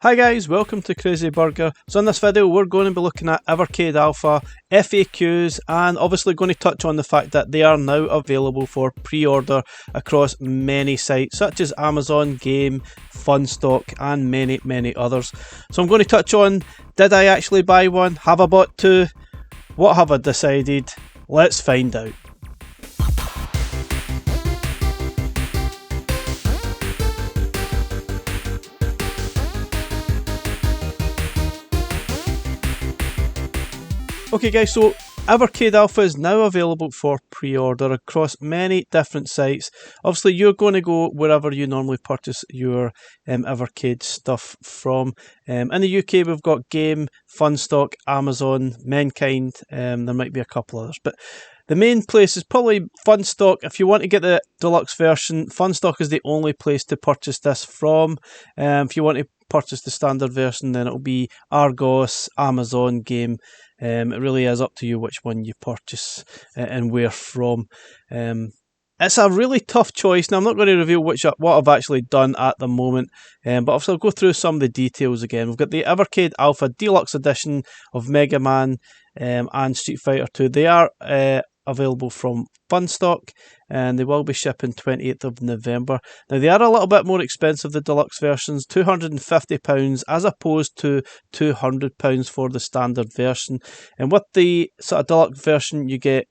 Hi guys, welcome to Crazy Burger. So in this video we're going to be looking at Evercade Alpha FAQs and obviously going to touch on the fact that they are now available for pre-order across many sites such as Amazon, Game, Funstock and many others. So I'm going to touch on, did I actually buy one? Have I bought two? What have I decided? Let's find out. Okay guys, so Evercade Alpha is now available for pre-order across many different sites. Obviously you're going to go wherever you normally purchase your Evercade stuff from. In the UK we've got Game, Funstock, Amazon, Mankind, there might be a couple others. But the main place is probably Funstock. If you want to get the deluxe version, Funstock is the only place to purchase this from. If you want to purchase the standard version, then it'll be Argos, Amazon, Game. It really is up to you which one you purchase and where from. It's a really tough choice. Now, I'm not going to reveal what I've actually done at the moment, but I'll go through some of the details again. We've got the Evercade Alpha Deluxe Edition of Mega Man and Street Fighter 2. They are available from Funstock and they will be shipping 28th of November. Now they are a little bit more expensive, the deluxe versions, £250 as opposed to £200 for the standard version. And with the sort of deluxe version you get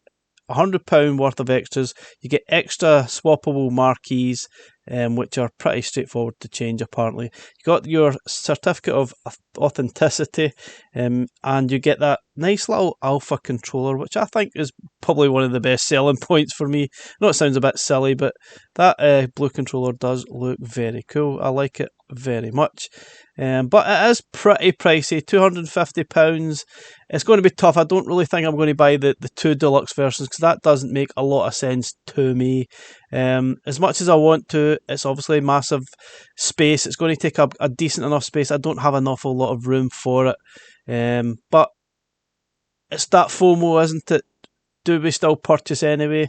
£100 worth of extras. You get extra swappable marquees, which are pretty straightforward to change apparently. You got your certificate of authenticity, and you get that nice little Alpha controller, which I think is probably one of the best selling points for me. I know it sounds a bit silly, but that blue controller does look very cool. I like it very much. But it is pretty pricey, £250. It's going to be tough. I don't really think I'm going to buy the two deluxe versions because that doesn't make a lot of sense to me. As much as I want to, it's obviously massive space. It's going to take up a decent enough space. I don't have an awful lot of room for it. But it's that FOMO, isn't it? Do we still purchase anyway?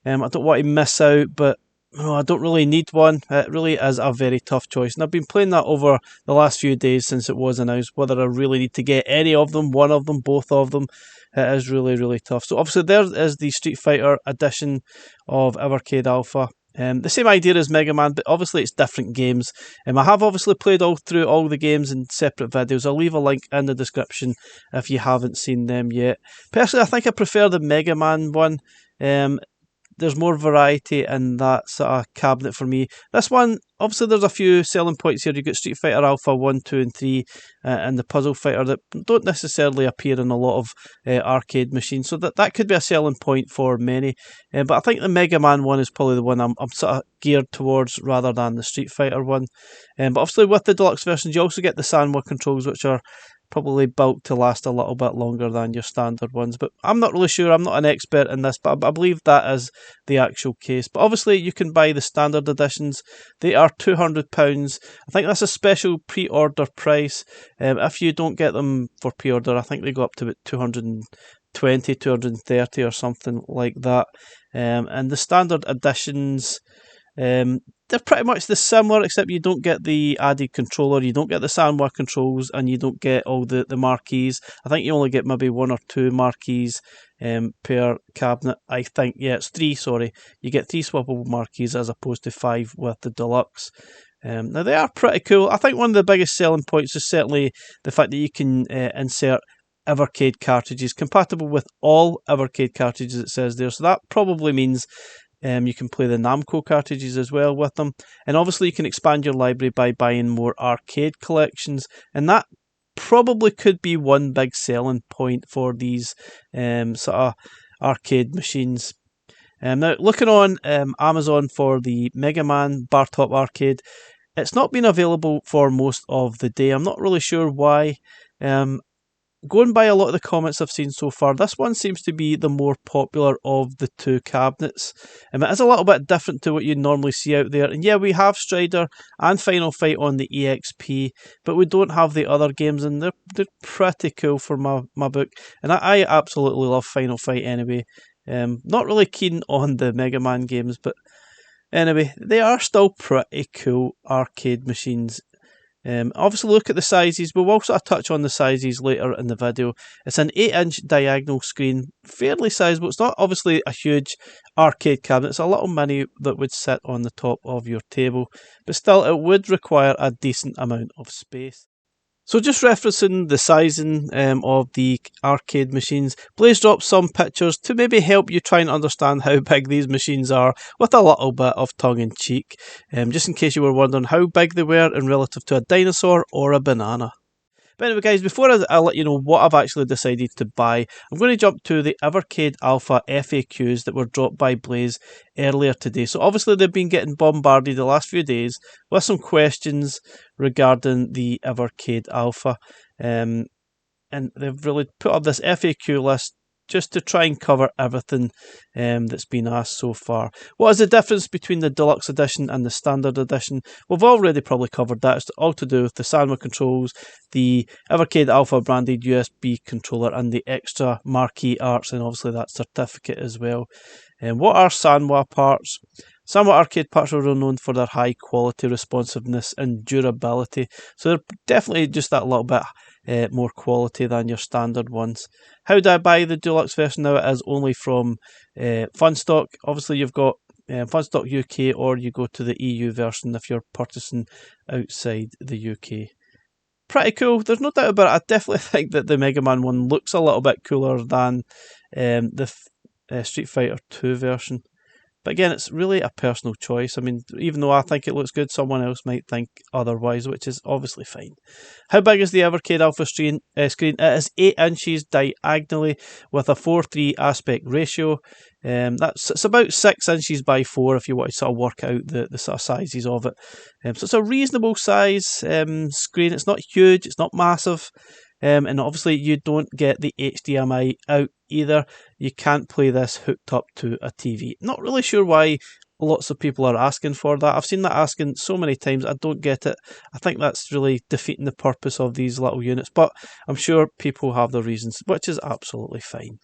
I don't want to miss out, but no, I don't really need one. It really is a very tough choice. And I've been playing that over the last few days since it was announced, whether I really need to get any of them, one of them, both of them. It is really tough. So obviously there is the Street Fighter edition of Evercade Alpha. The same idea as Mega Man, but obviously it's different games. I have obviously played through all the games in separate videos. I'll leave a link in the description if you haven't seen them yet. Personally, I think I prefer the Mega Man one. There's more variety in that sort of cabinet for me. This one, obviously there's a few selling points here. You've got Street Fighter Alpha 1, 2 and 3 and the Puzzle Fighter that don't necessarily appear in a lot of arcade machines. So that could be a selling point for many. But I think the Mega Man one is probably the one I'm sort of geared towards rather than the Street Fighter one. But obviously with the deluxe versions you also get the Sanwa controls, which are probably built to last a little bit longer than your standard ones, but I'm not really sure. I'm not an expert in this, but I believe that is the actual case. But obviously you can buy the standard editions. They are £200. I think that's a special pre-order price. If you don't get them for pre-order, I think they go up to about 220, 230 or something like that. And the standard editions, they're pretty much the similar, except you don't get the added controller, you don't get the Sanwa controls, and you don't get all the marquees. I think you only get maybe one or two marquees per cabinet. I think, yeah, it's three, sorry. You get three swappable marquees as opposed to 5 with the deluxe. Now, they are pretty cool. I think one of the biggest selling points is certainly the fact that you can insert Evercade cartridges, compatible with all Evercade cartridges, it says there. So that probably means you can play the Namco cartridges as well with them. And obviously you can expand your library by buying more arcade collections. And that probably could be one big selling point for these sort of arcade machines. Now, looking on Amazon for the Mega Man Bar Top Arcade, it's not been available for most of the day. I'm not really sure why. Going by a lot of the comments I've seen so far, this one seems to be the more popular of the two cabinets. It is a little bit different to what you normally see out there. And yeah, we have Strider and Final Fight on the EXP, but we don't have the other games, and they're pretty cool for my book. And I absolutely love Final Fight anyway. Not really keen on the Mega Man games, but anyway, they are still pretty cool arcade machines. Obviously look at the sizes. We'll also touch on the sizes later in the video. It's an 8-inch diagonal screen, fairly sizable. It's not obviously a huge arcade cabinet. It's a little mini that would sit on the top of your table, but still it would require a decent amount of space. So just referencing the sizing of the arcade machines, Blaze dropped some pictures to maybe help you try and understand how big these machines are with a little bit of tongue-in-cheek, just in case you were wondering how big they were in relative to a dinosaur or a banana. But anyway guys, before I let you know what I've actually decided to buy, I'm going to jump to the Evercade Alpha FAQs that were dropped by Blaze earlier today. So obviously they've been getting bombarded the last few days with some questions regarding the Evercade Alpha. And they've really put up this FAQ list just to try and cover everything that's been asked so far. What is the difference between the Deluxe Edition and the Standard Edition? We've already probably covered that. It's all to do with the Sanwa controls, the Evercade Alpha branded USB controller, and the extra marquee arts, and obviously that certificate as well. What are Sanwa parts? Sanwa arcade parts are known for their high quality, responsiveness and durability, so they're definitely just that little bit more quality than your standard ones. How do I buy the deluxe version now? It is only from Funstock. Obviously you've got Funstock UK, or you go to the EU version if you're purchasing outside the UK. Pretty cool, there's no doubt about it. I definitely think that the Mega Man one looks a little bit cooler than the Street Fighter 2 version. But again, it's really a personal choice. I mean, even though I think it looks good, someone else might think otherwise, which is obviously fine. How big is the Evercade Alpha screen? It is 8 inches diagonally with a 4:3 aspect ratio. It's about 6 inches by 4 if you want to sort of work out the sort of sizes of it. So it's a reasonable size screen. It's not huge, it's not massive. And obviously you don't get the HDMI out either. You can't play this hooked up to a TV. Not really sure why lots of people are asking for that. I've seen that asking so many times. I don't get it. I think that's really defeating the purpose of these little units, but I'm sure people have their reasons, which is absolutely fine.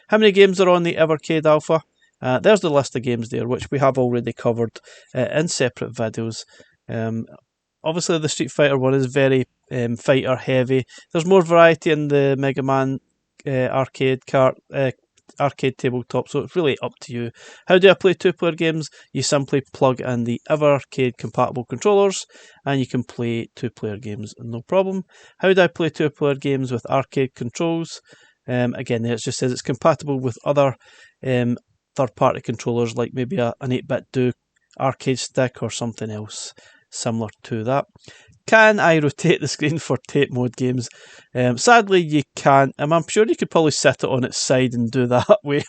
How many games are on the Evercade Alpha? There's the list of games there, which we have already covered in separate videos. Obviously the Street Fighter one is very fighter heavy. There's more variety in the Mega Man arcade tabletop, so it's really up to you. How do I play 2-player games? You simply plug in the Evercade compatible controllers and you can play 2-player games, no problem. How do I play 2-player games with arcade controls? Again, there it just says it's compatible with other third-party controllers, like maybe an 8-bit Do arcade stick or something else similar to that. Can I rotate the screen for tape mode games? Sadly, you can't. I'm sure you could probably set it on its side and do that way,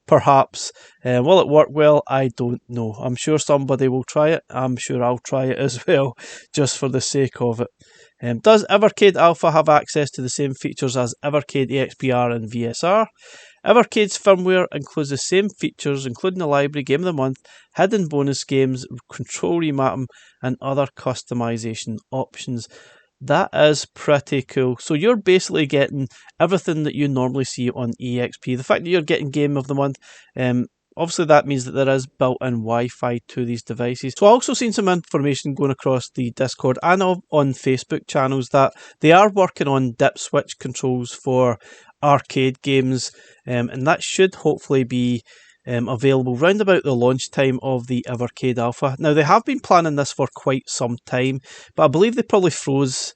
perhaps. Will it work well? I don't know. I'm sure somebody will try it. I'm sure I'll try it as well, just for the sake of it. Does Evercade Alpha have access to the same features as Evercade EXPR and VSR? Evercade's firmware includes the same features, including the library, game of the month, hidden bonus games, control remapping, and other customization options. That is pretty cool. So you're basically getting everything that you normally see on EXP. The fact that you're getting game of the month, obviously that means that there is built-in Wi-Fi to these devices. So I've also seen some information going across the Discord and on Facebook channels that they are working on dip switch controls for arcade games, and that should hopefully be available round about the launch time of the Evercade Alpha. Now they have been planning this for quite some time, but I believe they probably froze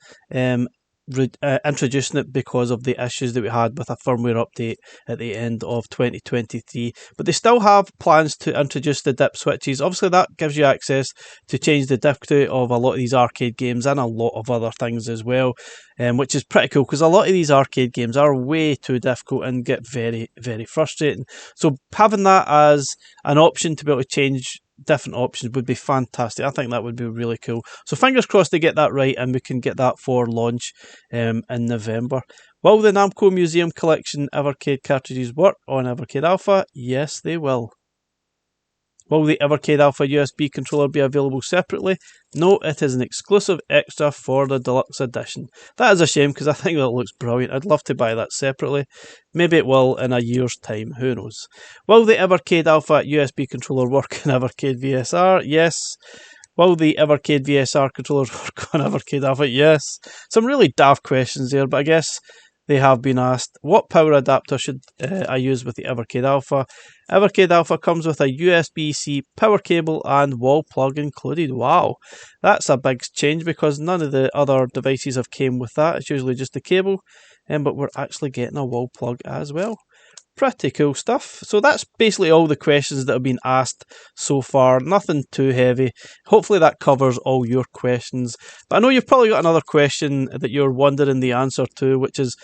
introducing it because of the issues that we had with a firmware update at the end of 2023. But they still have plans to introduce the dip switches. Obviously that gives you access to change the difficulty of a lot of these arcade games and a lot of other things as well, which is pretty cool because a lot of these arcade games are way too difficult and get very, very frustrating. So having that as an option to be able to change different options would be fantastic. I think that would be really cool. So fingers crossed they get that right and we can get that for launch in November. Will the Namco Museum Collection Evercade cartridges work on Evercade Alpha? Yes, they will. Will the Evercade Alpha USB controller be available separately? No, it is an exclusive extra for the Deluxe Edition. That is a shame because I think that looks brilliant. I'd love to buy that separately. Maybe it will in a year's time, who knows. Will the Evercade Alpha USB controller work in Evercade VSR? Yes. Will the Evercade VSR controllers work on Evercade Alpha? Yes. Some really daft questions there, but I guess they have been asked. What power adapter should I use with the Evercade Alpha? Evercade Alpha comes with a USB-C power cable and wall plug included. Wow, that's a big change because none of the other devices have came with that. It's usually just the cable, but we're actually getting a wall plug as well. Pretty cool stuff. So that's basically all the questions that have been asked so far. Nothing too heavy. Hopefully that covers all your questions. But I know you've probably got another question that you're wondering the answer to, which is,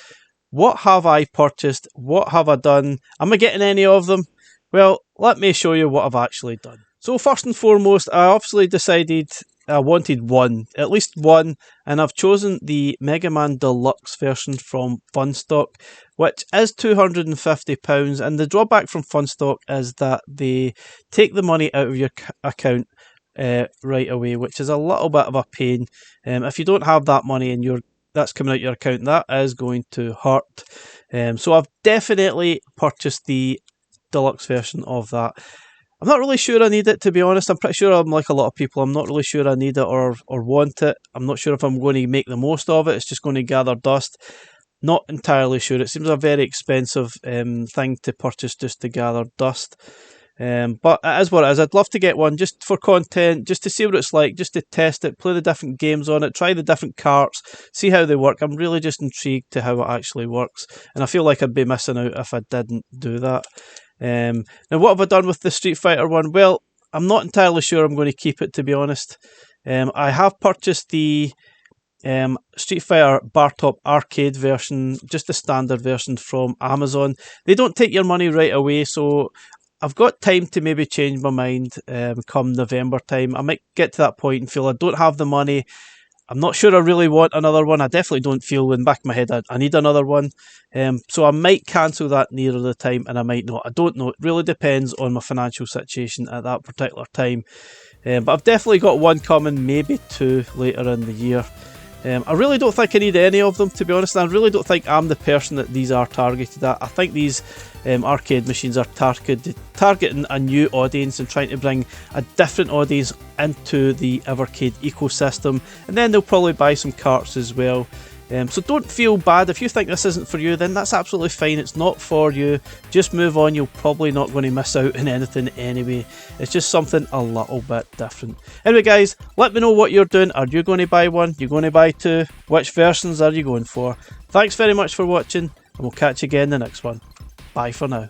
what have I purchased? What have I done? Am I getting any of them? Well, let me show you what I've actually done. So first and foremost, I obviously decided I wanted one, at least one, and I've chosen the Mega Man Deluxe version from Funstock, which is £250, and the drawback from Funstock is that they take the money out of your account right away, which is a little bit of a pain. If you don't have that money and that's coming out your account, that is going to hurt. So I've definitely purchased the deluxe version of that. I'm not really sure I need it, to be honest. I'm pretty sure I'm like a lot of people. I'm not really sure I need it or want it. I'm not sure if I'm going to make the most of it. It's just going to gather dust. Not entirely sure. It seems a very expensive thing to purchase just to gather dust. But it is what it is. I'd love to get one just for content, just to see what it's like, just to test it, play the different games on it, try the different carts, see how they work. I'm really just intrigued to how it actually works, and I feel like I'd be missing out if I didn't do that. Now, what have I done with the Street Fighter one? Well, I'm not entirely sure I'm going to keep it, to be honest. I have purchased the Street Fighter Bar Top Arcade version, just the standard version from Amazon. They don't take your money right away, so I've got time to maybe change my mind come November time. I might get to that point and feel I don't have the money. I'm not sure I really want another one. I definitely don't feel in the back of my head I need another one. So I might cancel that nearer the time, and I might not. I don't know. It really depends on my financial situation at that particular time. But I've definitely got one coming, maybe two later in the year. I really don't think I need any of them, to be honest. I really don't think I'm the person that these are targeted at. I think these arcade machines are targeting a new audience and trying to bring a different audience into the Evercade ecosystem, and then they'll probably buy some carts as well. So don't feel bad. If you think this isn't for you, then that's absolutely fine. It's not for you. Just move on. You're probably not going to miss out on anything anyway. It's just something a little bit different. Anyway, guys, let me know what you're doing. Are you going to buy one? You're going to buy two? Which versions are you going for? Thanks very much for watching, and we'll catch you again in the next one. Bye for now.